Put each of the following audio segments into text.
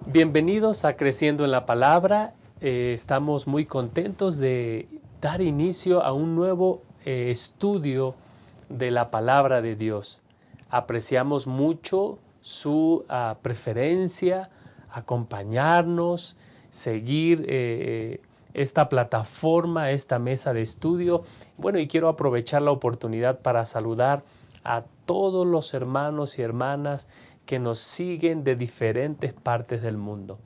Bienvenidos a Creciendo en la Palabra. Estamos muy contentos de dar inicio a un nuevo estudio de la Palabra de Dios. Apreciamos mucho su preferencia, acompañarnos, seguir esta plataforma, esta mesa de estudio. Bueno, y quiero aprovechar la oportunidad para saludar a todos los hermanos y hermanas que nos siguen de diferentes partes del mundo.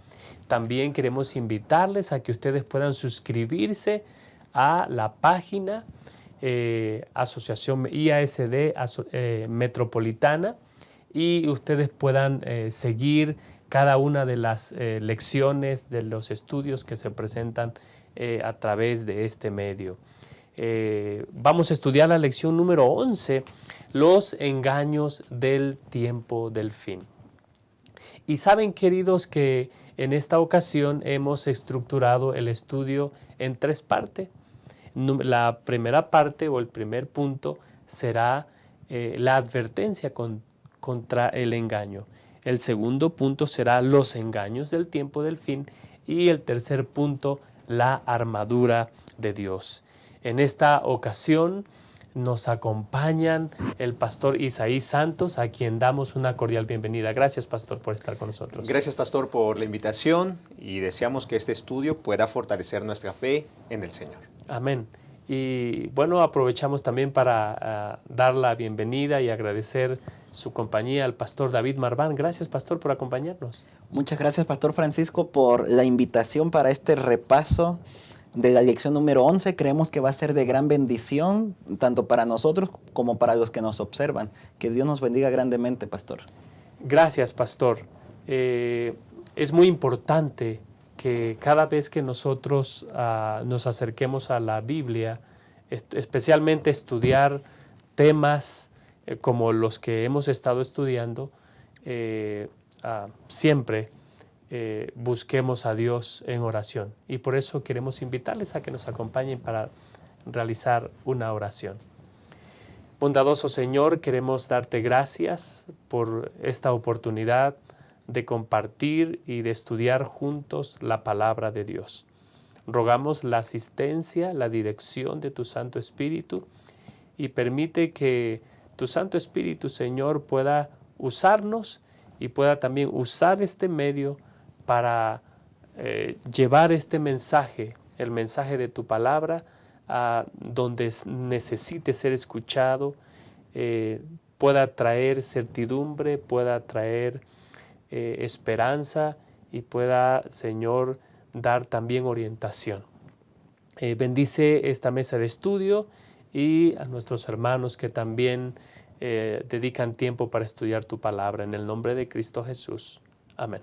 También queremos invitarles a que ustedes puedan suscribirse a la página Asociación IASD Metropolitana y ustedes puedan seguir cada una de las lecciones, de los estudios que se presentan a través de este medio. Vamos a estudiar la lección número 11, los engaños del tiempo del fin. Y saben, queridos, que en esta ocasión hemos estructurado el estudio en tres partes. La primera parte o el primer punto será la advertencia contra el engaño. El segundo punto será los engaños del tiempo del fin. Y el tercer punto, la armadura de Dios. En esta ocasión nos acompañan el pastor Isaí Santos, a quien damos una cordial bienvenida. Gracias, pastor, por estar con nosotros. Gracias, pastor, por la invitación y deseamos que este estudio pueda fortalecer nuestra fe en el Señor. Amén. Y bueno, aprovechamos también para dar la bienvenida y agradecer su compañía al pastor David Marván. Gracias, pastor, por acompañarnos. Muchas gracias, pastor Francisco, por la invitación para este repaso de la lección número 11. Creemos que va a ser de gran bendición, tanto para nosotros como para los que nos observan. Que Dios nos bendiga grandemente, pastor. Gracias, pastor. Es muy importante que cada vez que nosotros nos acerquemos a la Biblia, especialmente estudiar temas como los que hemos estado estudiando, siempre busquemos a Dios en oración. Y por eso queremos invitarles a que nos acompañen para realizar una oración. Bondadoso Señor, queremos darte gracias por esta oportunidad de compartir y de estudiar juntos la palabra de Dios. Rogamos la asistencia, la dirección de tu Santo Espíritu y permite que tu Santo Espíritu, Señor, pueda usarnos y pueda también usar este medio para llevar este mensaje, el mensaje de tu palabra, a donde necesite ser escuchado, pueda traer certidumbre, pueda traer esperanza y pueda, Señor, dar también orientación. Bendice esta mesa de estudio y a nuestros hermanos que también dedican tiempo para estudiar tu palabra. En el nombre de Cristo Jesús. Amén.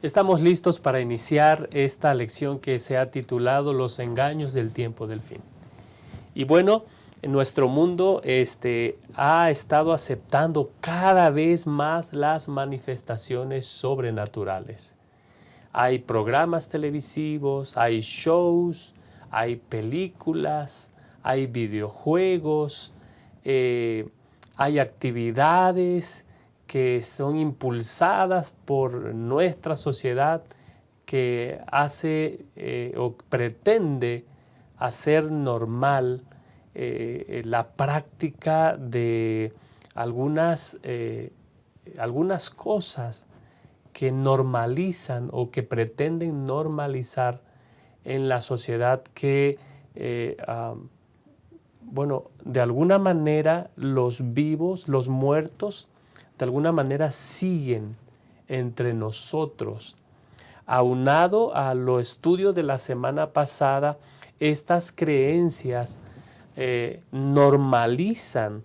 Estamos listos para iniciar esta lección que se ha titulado Los engaños del tiempo del fin. Y bueno, en nuestro mundo ha estado aceptando cada vez más las manifestaciones sobrenaturales. Hay programas televisivos, hay shows, hay películas, hay videojuegos, hay actividades que son impulsadas por nuestra sociedad que hace o pretende hacer normal la práctica de algunas cosas que normalizan o que pretenden normalizar en la sociedad que, de alguna manera los vivos, los muertos, de alguna manera siguen entre nosotros. Aunado a lo estudio de la semana pasada, estas creencias normalizan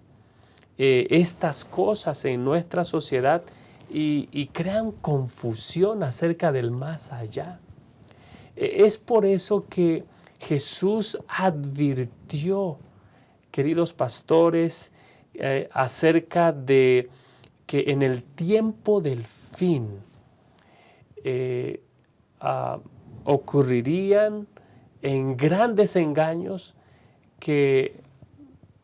estas cosas en nuestra sociedad y crean confusión acerca del más allá. Es por eso que Jesús advirtió, queridos pastores, acerca de que en el tiempo del fin ocurrirían en grandes engaños que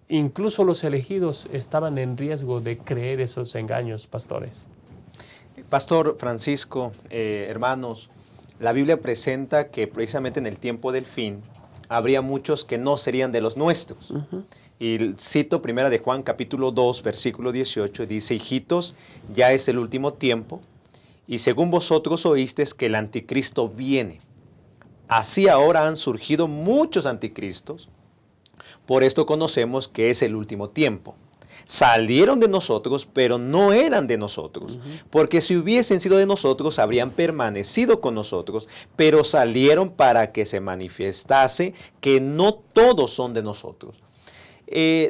incluso los elegidos estaban en riesgo de creer esos engaños, pastores. Pastor Francisco, hermanos, la Biblia presenta que precisamente en el tiempo del fin habría muchos que no serían de los nuestros. Y cito primera de Juan capítulo 2, versículo 18, dice: hijitos, ya es el último tiempo, y según vosotros oísteis que el anticristo viene. Así ahora han surgido muchos anticristos, por esto conocemos que es el último tiempo. Salieron de nosotros, pero no eran de nosotros, porque si hubiesen sido de nosotros, habrían permanecido con nosotros, pero salieron para que se manifestase que no todos son de nosotros.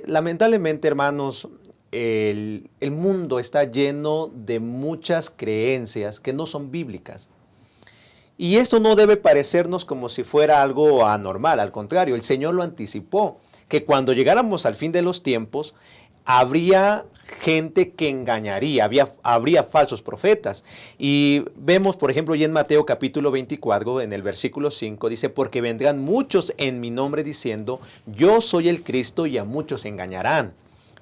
Lamentablemente, hermanos, el mundo está lleno de muchas creencias que no son bíblicas. Y esto no debe parecernos como si fuera algo anormal, al contrario, el Señor lo anticipó, que cuando llegáramos al fin de los tiempos, habría gente que engañaría, habría falsos profetas. Y vemos, por ejemplo, ya en Mateo capítulo 24, en el versículo 5, dice: porque vendrán muchos en mi nombre diciendo, yo soy el Cristo, y a muchos engañarán.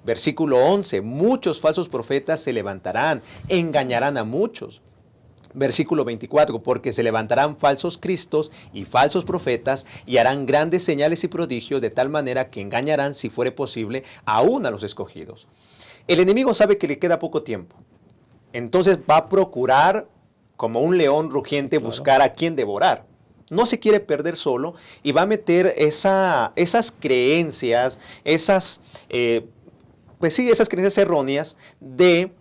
Versículo 11, muchos falsos profetas se levantarán, engañarán a muchos. Versículo 24, porque se levantarán falsos cristos y falsos profetas y harán grandes señales y prodigios, de tal manera que engañarán, si fuere posible, aún a los escogidos. El enemigo sabe que le queda poco tiempo. Entonces va a procurar, como un león rugiente, buscar a quien devorar. No se quiere perder solo y va a meter esas creencias, esas creencias erróneas de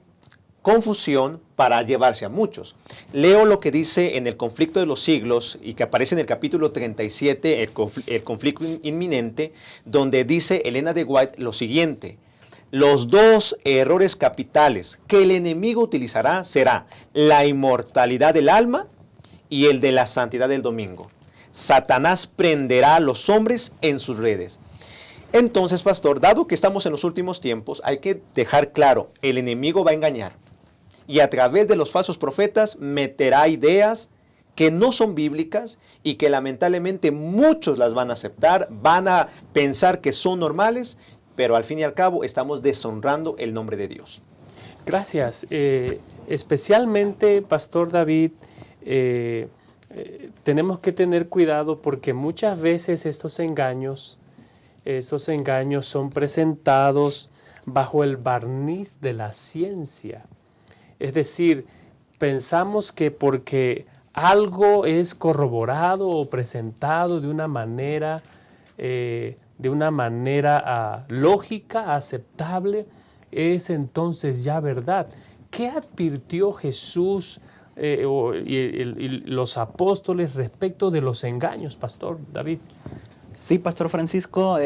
confusión para llevarse a muchos. Leo lo que dice en el conflicto de los siglos y que aparece en el capítulo 37, el conflicto inminente, donde dice Elena de White lo siguiente: los dos errores capitales que el enemigo utilizará será la inmortalidad del alma y el de la santidad del domingo. Satanás prenderá a los hombres en sus redes. Entonces, pastor, dado que estamos en los últimos tiempos, hay que dejar claro, el enemigo va a engañar. Y a través de los falsos profetas meterá ideas que no son bíblicas y que lamentablemente muchos las van a aceptar, van a pensar que son normales, pero al fin y al cabo estamos deshonrando el nombre de Dios. Gracias. Especialmente, Pastor David, tenemos que tener cuidado porque muchas veces estos engaños son presentados bajo el barniz de la ciencia. Es decir, pensamos que porque algo es corroborado o presentado de una manera lógica, aceptable, es entonces ya verdad. ¿Qué advirtió Jesús y los apóstoles respecto de los engaños, Pastor David? Sí, Pastor Francisco,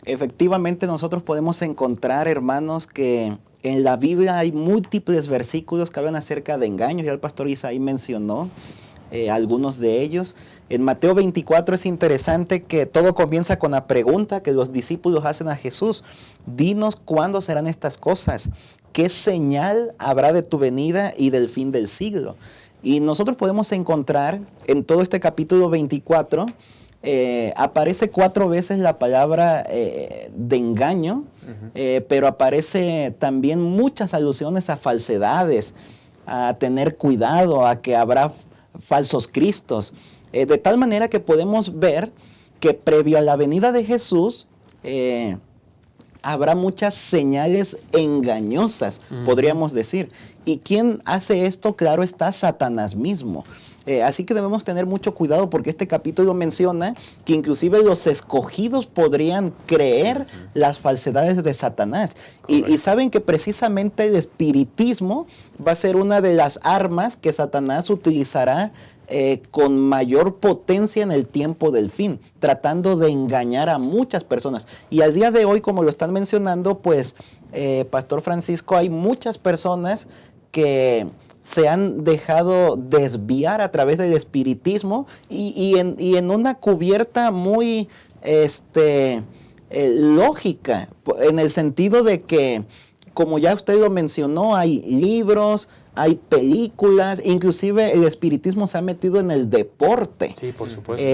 efectivamente nosotros podemos encontrar, hermanos, que en la Biblia hay múltiples versículos que hablan acerca de engaños. Ya el pastor Isaí mencionó algunos de ellos. En Mateo 24 es interesante que todo comienza con la pregunta que los discípulos hacen a Jesús: dinos cuándo serán estas cosas, qué señal habrá de tu venida y del fin del siglo. Y nosotros podemos encontrar en todo este capítulo 24, aparece 4 veces la palabra de engaño, pero aparece también muchas alusiones a falsedades, a tener cuidado, a que habrá falsos cristos, de tal manera que podemos ver que previo a la venida de Jesús habrá muchas señales engañosas, podríamos decir. ¿Y quién hace esto? Claro está, Satanás mismo. Así que debemos tener mucho cuidado porque este capítulo menciona que inclusive los escogidos podrían creer las falsedades de Satanás. Y saben que precisamente el espiritismo va a ser una de las armas que Satanás utilizará con mayor potencia en el tiempo del fin, tratando de engañar a muchas personas. Y al día de hoy, como lo están mencionando, pues, Pastor Francisco, hay muchas personas que se han dejado desviar a través del espiritismo y en una cubierta muy lógica, en el sentido de que como ya usted lo mencionó, hay libros, hay películas, inclusive el espiritismo se ha metido en el deporte. Sí, por supuesto.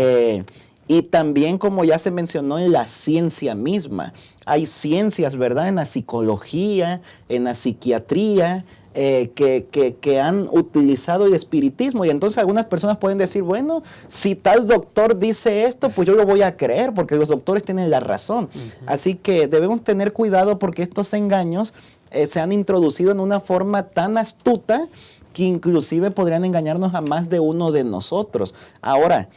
Y también, como ya se mencionó, en la ciencia misma. Hay ciencias, ¿verdad? En la psicología, en la psiquiatría, que han utilizado el espiritismo. Y entonces algunas personas pueden decir, bueno, si tal doctor dice esto, pues yo lo voy a creer, porque los doctores tienen la razón. Así que debemos tener cuidado porque estos engaños se han introducido en una forma tan astuta que inclusive podrían engañarnos a más de uno de nosotros. Ahora,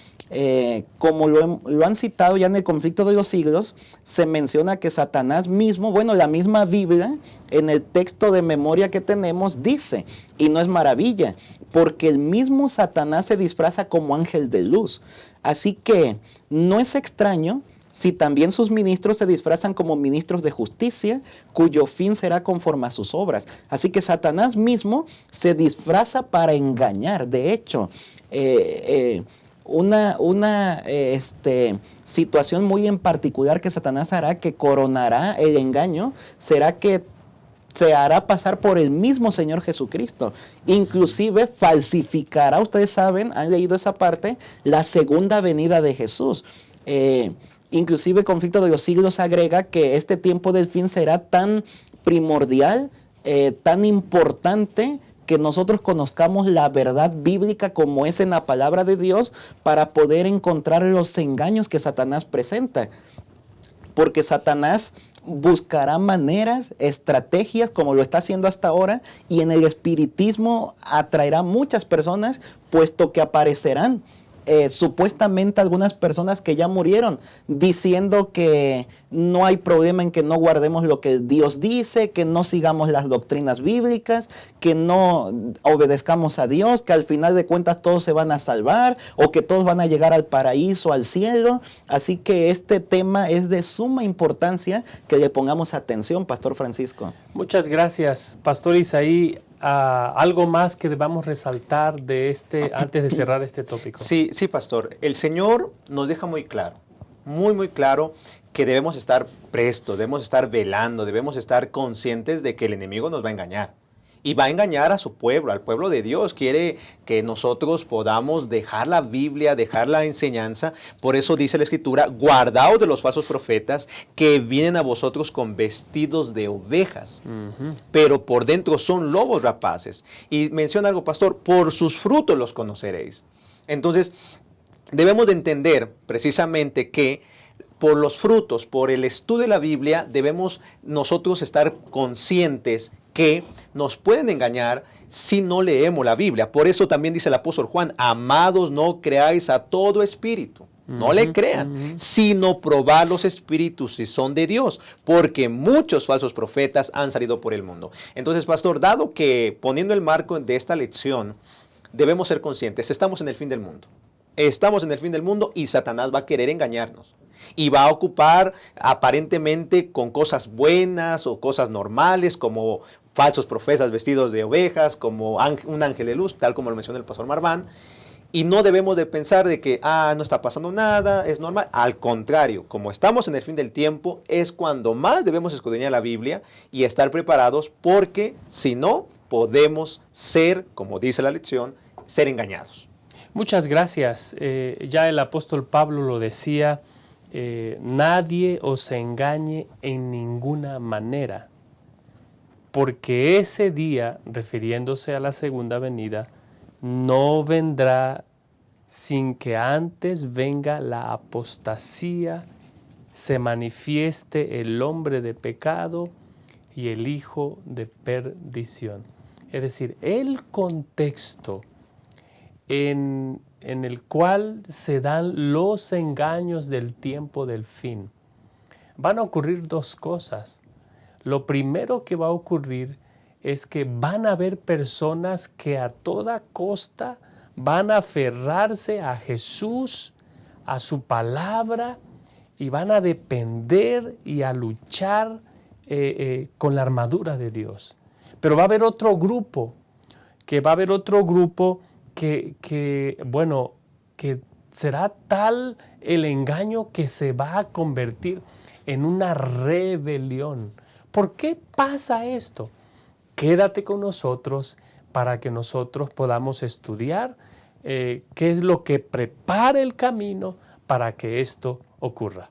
como lo han citado ya en el conflicto de los siglos, se menciona que Satanás mismo, bueno, la misma Biblia, en el texto de memoria que tenemos, dice, y no es maravilla, porque el mismo Satanás se disfraza como ángel de luz. Así que no es extraño si también sus ministros se disfrazan como ministros de justicia, cuyo fin será conforme a sus obras. Así que Satanás mismo se disfraza para engañar. De hecho, una situación muy en particular que Satanás hará, que coronará el engaño, será que se hará pasar por el mismo Señor Jesucristo. Inclusive falsificará, ustedes saben, han leído esa parte, la segunda venida de Jesús. Inclusive el conflicto de los siglos agrega que este tiempo del fin será tan primordial, tan importante, que nosotros conozcamos la verdad bíblica como es en la palabra de Dios para poder encontrar los engaños que Satanás presenta. Porque Satanás buscará maneras, estrategias, como lo está haciendo hasta ahora, y en el espiritismo atraerá muchas personas, puesto que aparecerán supuestamente algunas personas que ya murieron, diciendo que no hay problema en que no guardemos lo que Dios dice, que no sigamos las doctrinas bíblicas, que no obedezcamos a Dios, que al final de cuentas todos se van a salvar o que todos van a llegar al paraíso, al cielo. Así que este tema es de suma importancia que le pongamos atención, Pastor Francisco. Muchas gracias, Pastor Isaí. ¿Algo más que debamos resaltar de antes de cerrar este tópico? Sí, pastor. El Señor nos deja muy claro, muy claro, que debemos estar prestos, debemos estar velando, debemos estar conscientes de que el enemigo nos va a engañar. Y va a engañar a su pueblo, al pueblo de Dios. Quiere que nosotros podamos dejar la Biblia, dejar la enseñanza. Por eso dice la Escritura, guardaos de los falsos profetas que vienen a vosotros con vestidos de ovejas, pero por dentro son lobos rapaces. Y menciona algo, pastor, por sus frutos los conoceréis. Entonces, debemos de entender precisamente que por los frutos, por el estudio de la Biblia, debemos nosotros estar conscientes que nos pueden engañar si no leemos la Biblia. Por eso también dice el apóstol Juan, amados, no creáis a todo espíritu. No le crean, sino probar los espíritus si son de Dios, porque muchos falsos profetas han salido por el mundo. Entonces, pastor, dado que poniendo el marco de esta lección, debemos ser conscientes, estamos en el fin del mundo. Estamos en el fin del mundo y Satanás va a querer engañarnos. Y va a ocupar aparentemente con cosas buenas o cosas normales como falsos profetas vestidos de ovejas, como un ángel de luz, tal como lo mencionó el pastor Marván. Y no debemos de pensar de que, no está pasando nada, es normal. Al contrario, como estamos en el fin del tiempo, es cuando más debemos escudriñar la Biblia y estar preparados, porque si no, podemos ser, como dice la lección, ser engañados. Muchas gracias. Ya el apóstol Pablo lo decía, nadie os engañe en ninguna manera, porque ese día, refiriéndose a la segunda venida, no vendrá sin que antes venga la apostasía, se manifieste el hombre de pecado y el hijo de perdición. Es decir, el contexto en el cual se dan los engaños del tiempo del fin. Van a ocurrir dos cosas. Lo primero que va a ocurrir es que van a haber personas que a toda costa van a aferrarse a Jesús, a su palabra, y van a depender y a luchar con la armadura de Dios. Pero va a haber otro grupo, que será tal el engaño que se va a convertir en una rebelión. ¿Por qué pasa esto? Quédate con nosotros para que nosotros podamos estudiar qué es lo que prepara el camino para que esto ocurra.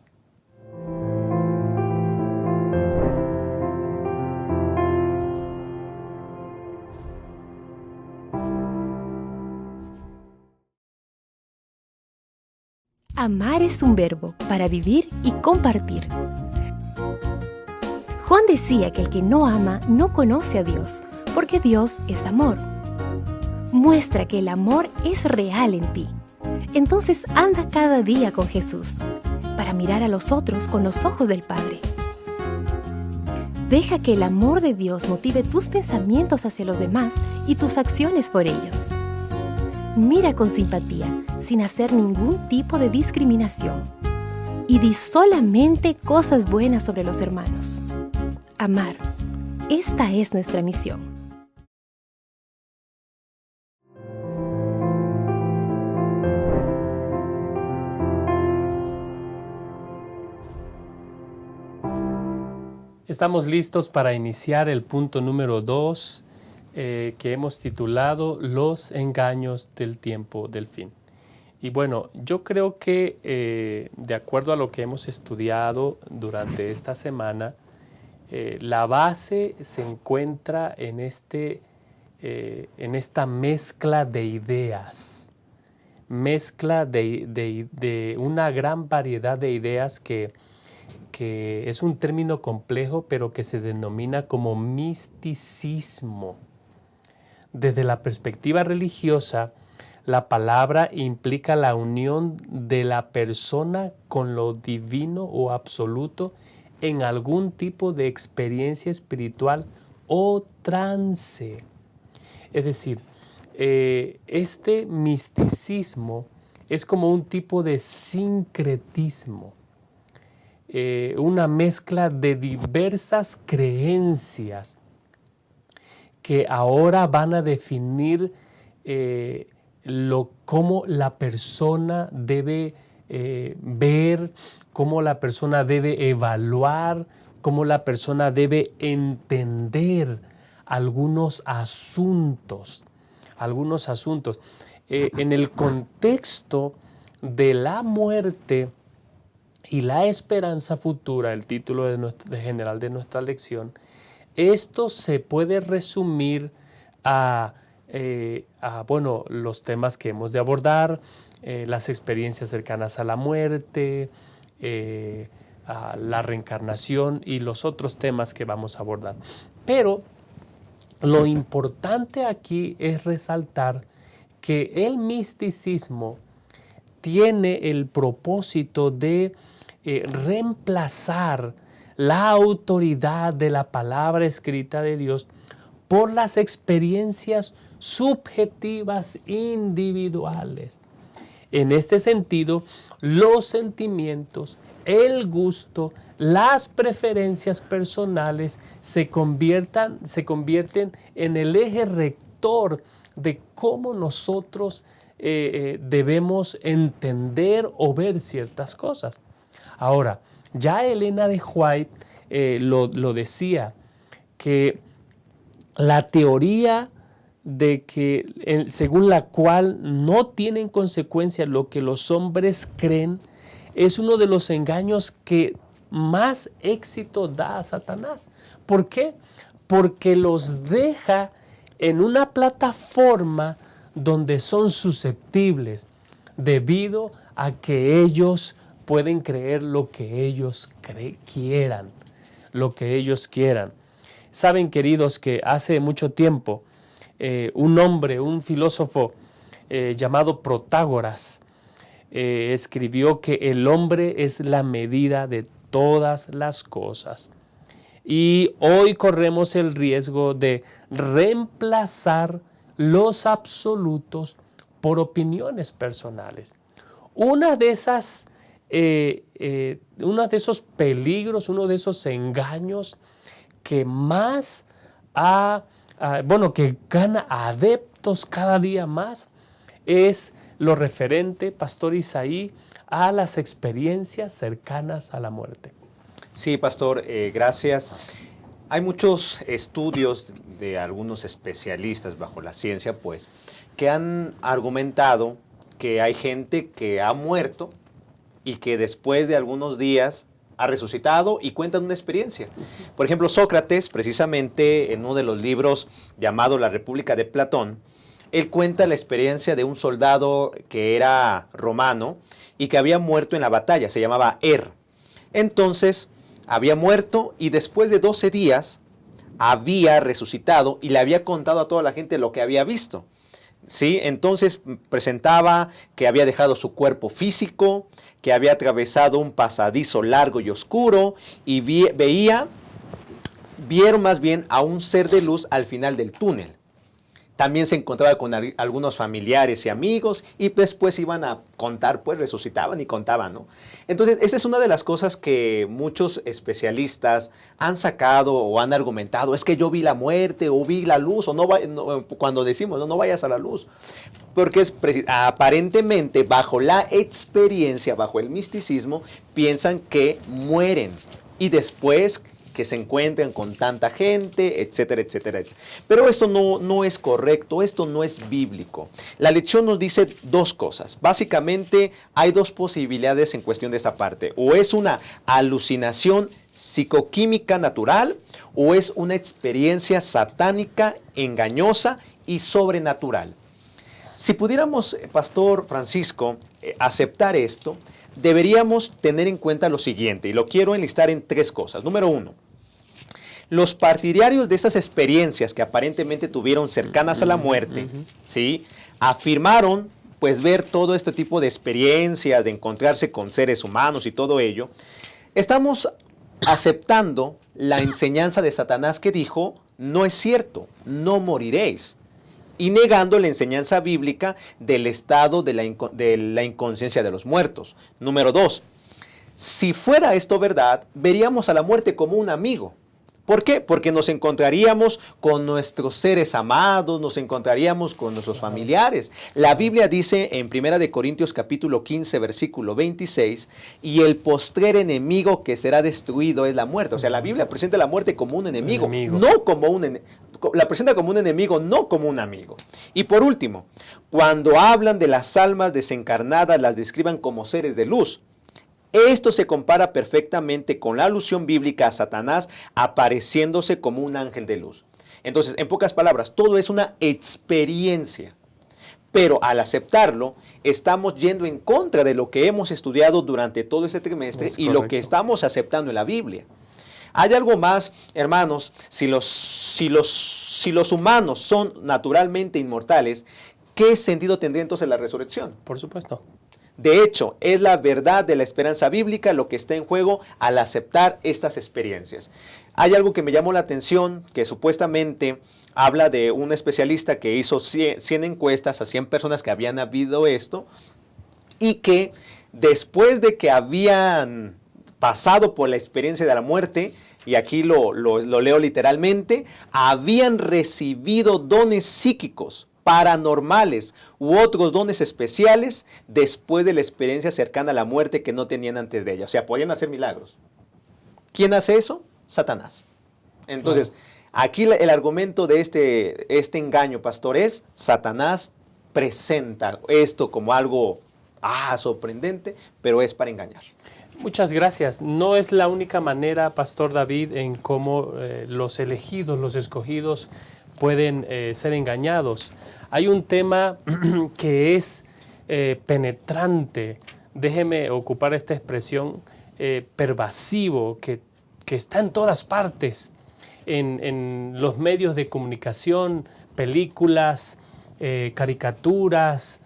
Amar es un verbo para vivir y compartir. Juan decía que el que no ama no conoce a Dios, porque Dios es amor. Muestra que el amor es real en ti. Entonces anda cada día con Jesús, para mirar a los otros con los ojos del Padre. Deja que el amor de Dios motive tus pensamientos hacia los demás y tus acciones por ellos. Mira con simpatía, sin hacer ningún tipo de discriminación. Y di solamente cosas buenas sobre los hermanos. Amar. Esta es nuestra misión. Estamos listos para iniciar el punto número 2 que hemos titulado Los engaños del tiempo del fin. Y bueno, yo creo que de acuerdo a lo que hemos estudiado durante esta semana, la base se encuentra en esta mezcla de ideas, mezcla de una gran variedad de ideas que es un término complejo, pero que se denomina como misticismo. Desde la perspectiva religiosa, la palabra implica la unión de la persona con lo divino o absoluto en algún tipo de experiencia espiritual o trance. Es decir, este misticismo es como un tipo de sincretismo, una mezcla de diversas creencias que ahora van a definir cómo la persona debe ver, cómo la persona debe evaluar, cómo la persona debe entender algunos asuntos. En el contexto de la muerte y la esperanza futura, el título general de nuestra lección, esto se puede resumir a los temas que hemos de abordar, las experiencias cercanas a la muerte, a la reencarnación y los otros temas que vamos a abordar. Pero lo importante aquí es resaltar que el misticismo tiene el propósito de reemplazar la autoridad de la palabra escrita de Dios por las experiencias subjetivas individuales. En este sentido, los sentimientos, el gusto, las preferencias personales se convierten en el eje rector de cómo nosotros debemos entender o ver ciertas cosas. Ahora, ya Elena de White lo decía, que la teoría de que según la cual no tienen consecuencia lo que los hombres creen es uno de los engaños que más éxito da a Satanás. ¿Por qué? Porque los deja en una plataforma donde son susceptibles debido a que ellos pueden creer lo que ellos quieran, lo que ellos quieran. Saben, queridos, que hace mucho tiempo un filósofo llamado Protágoras escribió que el hombre es la medida de todas las cosas. Y hoy corremos el riesgo de reemplazar los absolutos por opiniones personales. Uno de esos peligros, uno de esos engaños que más que gana adeptos cada día más, es lo referente, Pastor Isaí, a las experiencias cercanas a la muerte. Sí, pastor, gracias. Hay muchos estudios de algunos especialistas bajo la ciencia, pues, que han argumentado que hay gente que ha muerto y que después de algunos días ha resucitado y cuentan una experiencia. Por ejemplo, Sócrates, precisamente en uno de los libros llamado La República de Platón, él cuenta la experiencia de un soldado que era romano y que había muerto en la batalla, se llamaba Entonces, había muerto y después de 12 días había resucitado y le había contado a toda la gente lo que había visto. ¿Sí? Entonces presentaba que había dejado su cuerpo físico, que había atravesado un pasadizo largo y oscuro y vieron más bien a un ser de luz al final del túnel. También se encontraba con algunos familiares y amigos y después iban a contar, pues resucitaban y contaban, ¿no? Entonces, esa es una de las cosas que muchos especialistas han sacado o han argumentado. Es que yo vi la muerte o vi la luz, o cuando decimos no vayas a la luz. Porque aparentemente bajo la experiencia, bajo el misticismo, piensan que mueren y después que se encuentran con tanta gente, etcétera, etcétera, etcétera. Pero esto no es correcto, esto no es bíblico. La lección nos dice dos cosas. Básicamente hay dos posibilidades en cuestión de esta parte. O es una alucinación psicoquímica natural o es una experiencia satánica, engañosa y sobrenatural. Si pudiéramos, Pastor Francisco, aceptar esto, deberíamos tener en cuenta lo siguiente, y lo quiero enlistar en tres cosas. Número uno, los partidarios de estas experiencias que aparentemente tuvieron cercanas a la muerte, ¿sí?, afirmaron pues ver todo este tipo de experiencias, de encontrarse con seres humanos y todo ello. Estamos aceptando la enseñanza de Satanás que dijo, no es cierto, no moriréis. Y negando la enseñanza bíblica del estado de la inconsciencia de los muertos. Número dos, si fuera esto verdad, veríamos a la muerte como un amigo. ¿Por qué? Porque nos encontraríamos con nuestros seres amados, nos encontraríamos con nuestros familiares. La Biblia dice en 1 Corintios capítulo 15, versículo 26, y el postrer enemigo que será destruido es la muerte. O sea, la Biblia presenta la muerte como un enemigo. No como un enemigo. La presenta como un enemigo, no como un amigo. Y por último, cuando hablan de las almas desencarnadas, las describan como seres de luz. Esto se compara perfectamente con la alusión bíblica a Satanás apareciéndose como un ángel de luz. Entonces, en pocas palabras, todo es una experiencia. Pero al aceptarlo, estamos yendo en contra de lo que hemos estudiado durante todo este trimestre y lo que estamos aceptando en la Biblia. Hay algo más, hermanos, si los humanos son naturalmente inmortales, ¿qué sentido tendría entonces la resurrección? Por supuesto. De hecho, es la verdad de la esperanza bíblica lo que está en juego al aceptar estas experiencias. Hay algo que me llamó la atención, que supuestamente habla de un especialista que hizo 100 encuestas a 100 personas que habían habido esto y que después de que habían pasado por la experiencia de la muerte, y aquí lo leo literalmente, habían recibido dones psíquicos, paranormales u otros dones especiales después de la experiencia cercana a la muerte que no tenían antes de ella. O sea, podían hacer milagros. ¿Quién hace eso? Satanás. Entonces, aquí el argumento de este engaño, pastor, es Satanás presenta esto como algo sorprendente, pero es para engañar. Muchas gracias. No es la única manera, Pastor David, en cómo los elegidos, los escogidos, pueden ser engañados. Hay un tema que es penetrante, déjeme ocupar esta expresión, pervasivo, que está en todas partes, en los medios de comunicación, películas, caricaturas,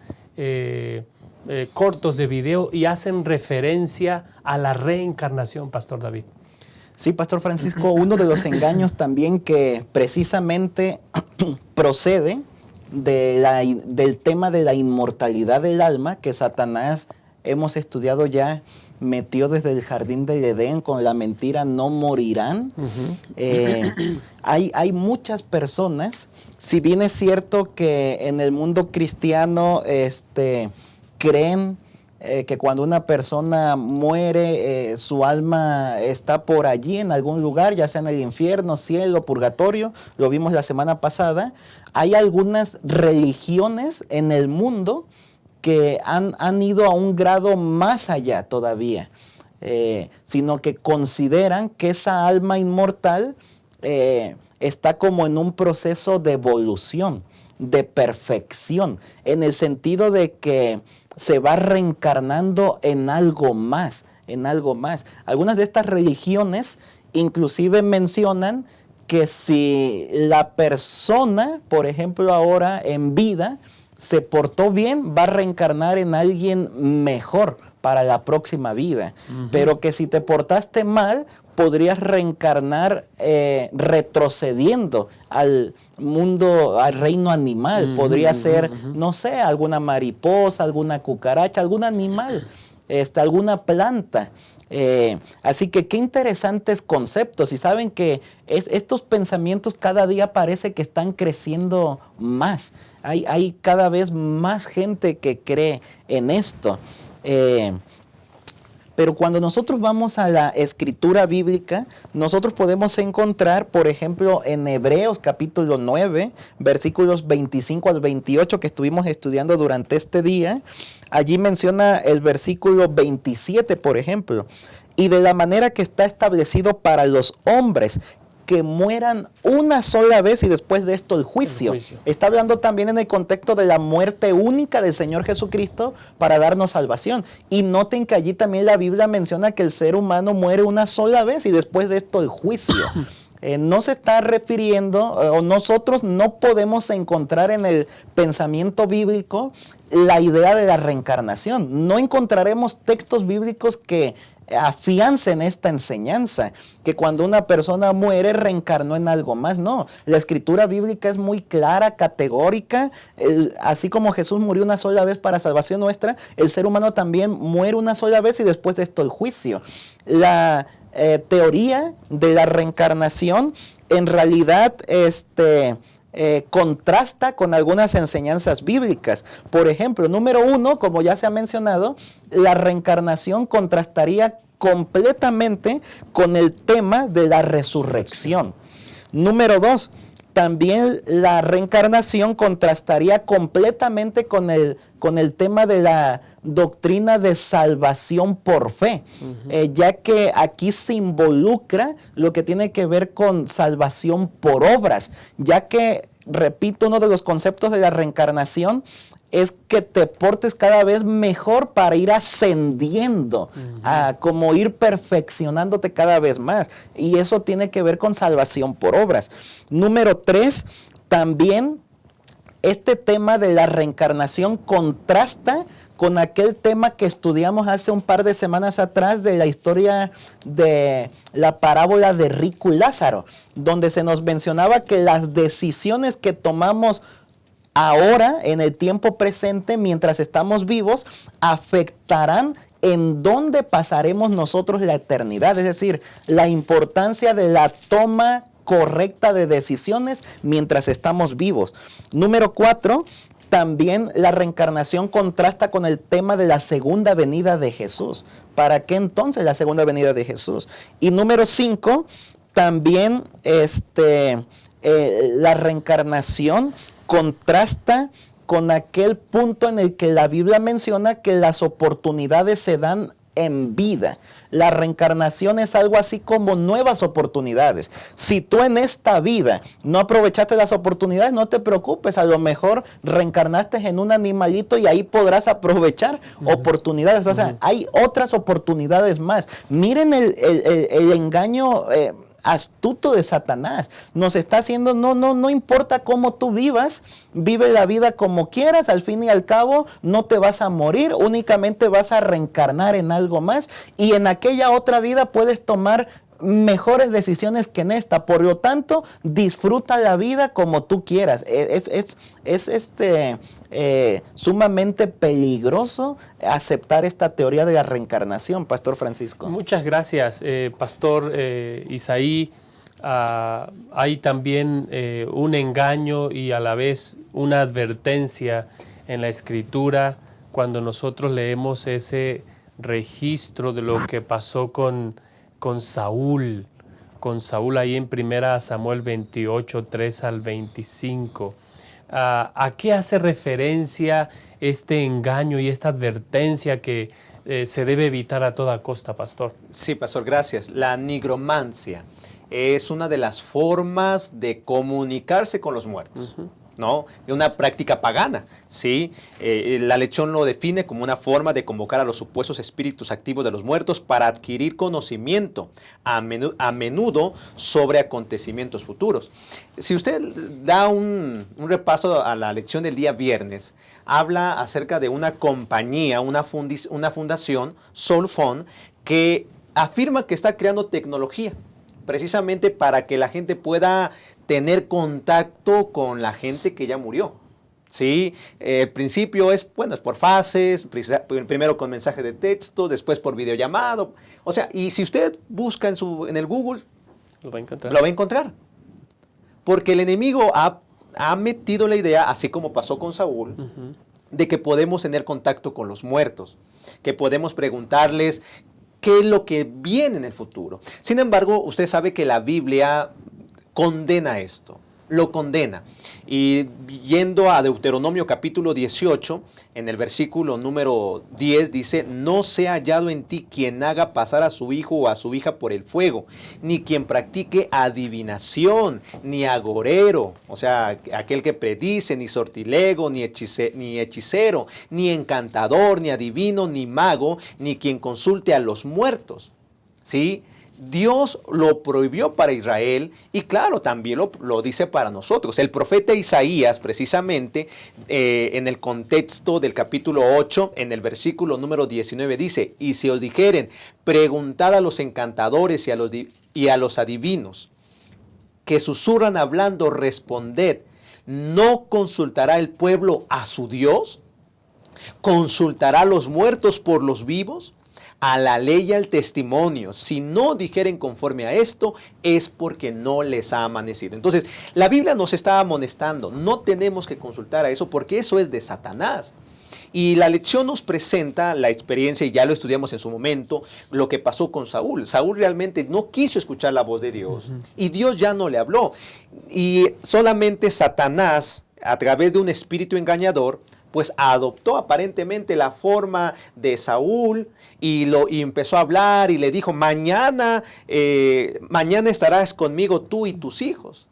cortos de video, y hacen referencia a la reencarnación, Pastor David. Sí, Pastor Francisco, uno de los engaños también que precisamente procede del tema de la inmortalidad del alma, que Satanás, hemos estudiado ya, metió desde el jardín del Edén con la mentira no morirán. Hay muchas personas, si bien es cierto que en el mundo cristiano creen que cuando una persona muere, su alma está por allí en algún lugar, ya sea en el infierno, cielo, purgatorio, lo vimos la semana pasada. Hay algunas religiones en el mundo que han ido a un grado más allá todavía, sino que consideran que esa alma inmortal está como en un proceso de evolución, de perfección, en el sentido de que se va reencarnando en algo más, en algo más. Algunas de estas religiones inclusive mencionan que si la persona, por ejemplo ahora en vida, se portó bien, va a reencarnar en alguien mejor para la próxima vida. Pero que si te portaste mal, podrías reencarnar retrocediendo al mundo, al reino animal. Podría ser, no sé, alguna mariposa, alguna cucaracha, algún animal, alguna planta. Así que qué interesantes conceptos. Y saben que estos pensamientos cada día parece que están creciendo más. Hay cada vez más gente que cree en esto. Pero cuando nosotros vamos a la escritura bíblica, nosotros podemos encontrar, por ejemplo, en Hebreos capítulo 9, versículos 25 al 28 que estuvimos estudiando durante este día. Allí menciona el versículo 27, por ejemplo. Y de la manera que está establecido para los hombres, que mueran una sola vez y después de esto el juicio. Está hablando también en el contexto de la muerte única del Señor Jesucristo para darnos salvación. Y noten que allí también la Biblia menciona que el ser humano muere una sola vez y después de esto el juicio. No se está refiriendo, o nosotros no podemos encontrar en el pensamiento bíblico la idea de la reencarnación. No encontraremos textos bíblicos que afiancen esta enseñanza, que cuando una persona muere reencarnó en algo más. No, la escritura bíblica es muy clara, categórica. Así como Jesús murió una sola vez para salvación nuestra, el ser humano también muere una sola vez y después de esto el juicio. La teoría de la reencarnación en realidad contrasta con algunas enseñanzas bíblicas. Por ejemplo, número 1, como ya se ha mencionado, la reencarnación contrastaría completamente con el tema de la resurrección. Número 2, también la reencarnación contrastaría completamente con el tema de la doctrina de salvación por fe, ya que aquí se involucra lo que tiene que ver con salvación por obras, ya que, repito, uno de los conceptos de la reencarnación es que te portes cada vez mejor para ir ascendiendo, como ir perfeccionándote cada vez más. Y eso tiene que ver con salvación por obras. Número 3, también este tema de la reencarnación contrasta con aquel tema que estudiamos hace un par de semanas atrás de la historia de la parábola de rico y Lázaro, donde se nos mencionaba que las decisiones que tomamos ahora, en el tiempo presente, mientras estamos vivos, afectarán en dónde pasaremos nosotros la eternidad. Es decir, la importancia de la toma correcta de decisiones mientras estamos vivos. Número 4, también la reencarnación contrasta con el tema de la segunda venida de Jesús. ¿Para qué entonces la segunda venida de Jesús? Y número 5, también la reencarnación contrasta con aquel punto en el que la Biblia menciona que las oportunidades se dan en vida. La reencarnación es algo así como nuevas oportunidades. Si tú en esta vida no aprovechaste las oportunidades, no te preocupes, a lo mejor reencarnaste en un animalito y ahí podrás aprovechar oportunidades. O sea, hay otras oportunidades más. Miren el engaño astuto de Satanás. Nos está haciendo, no importa cómo tú vivas, vive la vida como quieras, al fin y al cabo no te vas a morir, únicamente vas a reencarnar en algo más y en aquella otra vida puedes tomar mejores decisiones que en esta. Por lo tanto, disfruta la vida como tú quieras. Es sumamente peligroso aceptar esta teoría de la reencarnación, Pastor Francisco. Muchas gracias, Pastor Isaí. Hay también un engaño y a la vez una advertencia en la Escritura cuando nosotros leemos ese registro de lo que pasó con Saúl, ahí en 1 Samuel 28, 3 al 25. ¿A qué hace referencia este engaño y esta advertencia que se debe evitar a toda costa, pastor? Sí, pastor, gracias. La nigromancia es una de las formas de comunicarse con los muertos. ¿No? Es una práctica pagana, ¿sí? La Lechón lo define como una forma de convocar a los supuestos espíritus activos de los muertos para adquirir conocimiento, a menudo sobre acontecimientos futuros. Si usted da un repaso a la lección del día viernes, habla acerca de una compañía, una fundación, Soulphone, que afirma que está creando tecnología, precisamente para que la gente pueda tener contacto con la gente que ya murió. ¿Sí? El principio es por fases, primero con mensaje de texto, después por videollamado. O sea, y si usted busca en el Google, lo va a encontrar. Porque el enemigo ha metido la idea, así como pasó con Saúl, de que podemos tener contacto con los muertos, que podemos preguntarles qué es lo que viene en el futuro. Sin embargo, usted sabe que la Biblia condena esto, lo condena. Y yendo a Deuteronomio capítulo 18, en el versículo número 10 dice: no sea hallado en ti quien haga pasar a su hijo o a su hija por el fuego, ni quien practique adivinación, ni agorero, o sea, aquel que predice, ni sortilego, ni hechicero, ni encantador, ni adivino, ni mago, ni quien consulte a los muertos. ¿Sí? Dios lo prohibió para Israel y claro, también lo dice para nosotros. El profeta Isaías, precisamente, en el contexto del capítulo 8, en el versículo número 19, dice: y si os dijeren, preguntad a los encantadores y a los adivinos, que susurran hablando, responded, ¿no consultará el pueblo a su Dios? ¿Consultará a los muertos por los vivos? A la ley y al testimonio, si no dijeren conforme a esto, es porque no les ha amanecido. Entonces, la Biblia nos está amonestando, no tenemos que consultar a eso porque eso es de Satanás. Y la lección nos presenta la experiencia, y ya lo estudiamos en su momento, lo que pasó con Saúl. Saúl realmente no quiso escuchar la voz de Dios y Dios ya no le habló. Y solamente Satanás, a través de un espíritu engañador, pues adoptó aparentemente la forma de Saúl y empezó a hablar y le dijo: mañana estarás conmigo tú y tus hijos.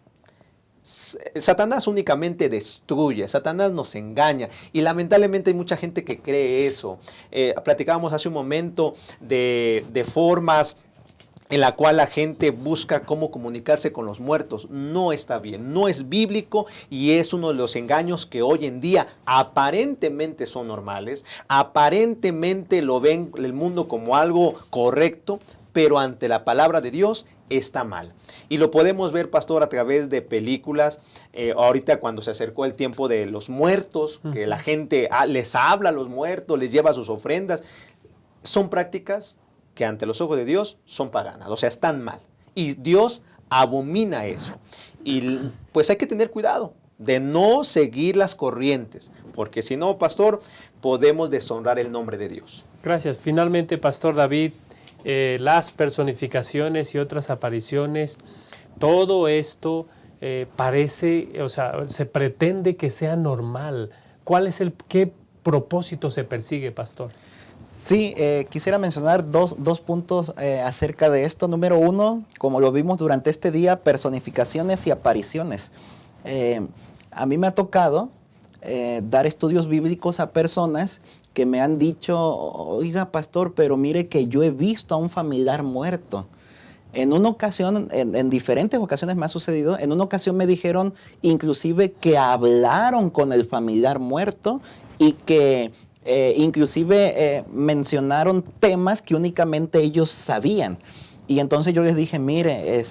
Satanás únicamente destruye, Satanás nos engaña y lamentablemente hay mucha gente que cree eso. Platicábamos hace un momento de formas en la cual la gente busca cómo comunicarse con los muertos. No está bien, no es bíblico y es uno de los engaños que hoy en día aparentemente son normales, aparentemente lo ven el mundo como algo correcto, pero ante la palabra de Dios está mal. Y lo podemos ver, pastor, a través de películas. Ahorita cuando se acercó el tiempo de los muertos, que la gente les habla a los muertos, les lleva sus ofrendas, son prácticas que ante los ojos de Dios son paganas, o sea, están mal. Y Dios abomina eso. Y pues hay que tener cuidado de no seguir las corrientes, porque si no, pastor, podemos deshonrar el nombre de Dios. Gracias. Finalmente, pastor David, las personificaciones y otras apariciones, todo esto parece, o sea, se pretende que sea normal. ¿Qué propósito se persigue, pastor? Sí, quisiera mencionar dos puntos acerca de esto. Número uno, como lo vimos durante este día, personificaciones y apariciones. A mí me ha tocado dar estudios bíblicos a personas que me han dicho: oiga, pastor, pero mire que yo he visto a un familiar muerto. En una ocasión, en diferentes ocasiones me ha sucedido, en una ocasión me dijeron inclusive que hablaron con el familiar muerto y que inclusive mencionaron temas que únicamente ellos sabían. Y entonces yo les dije: mire,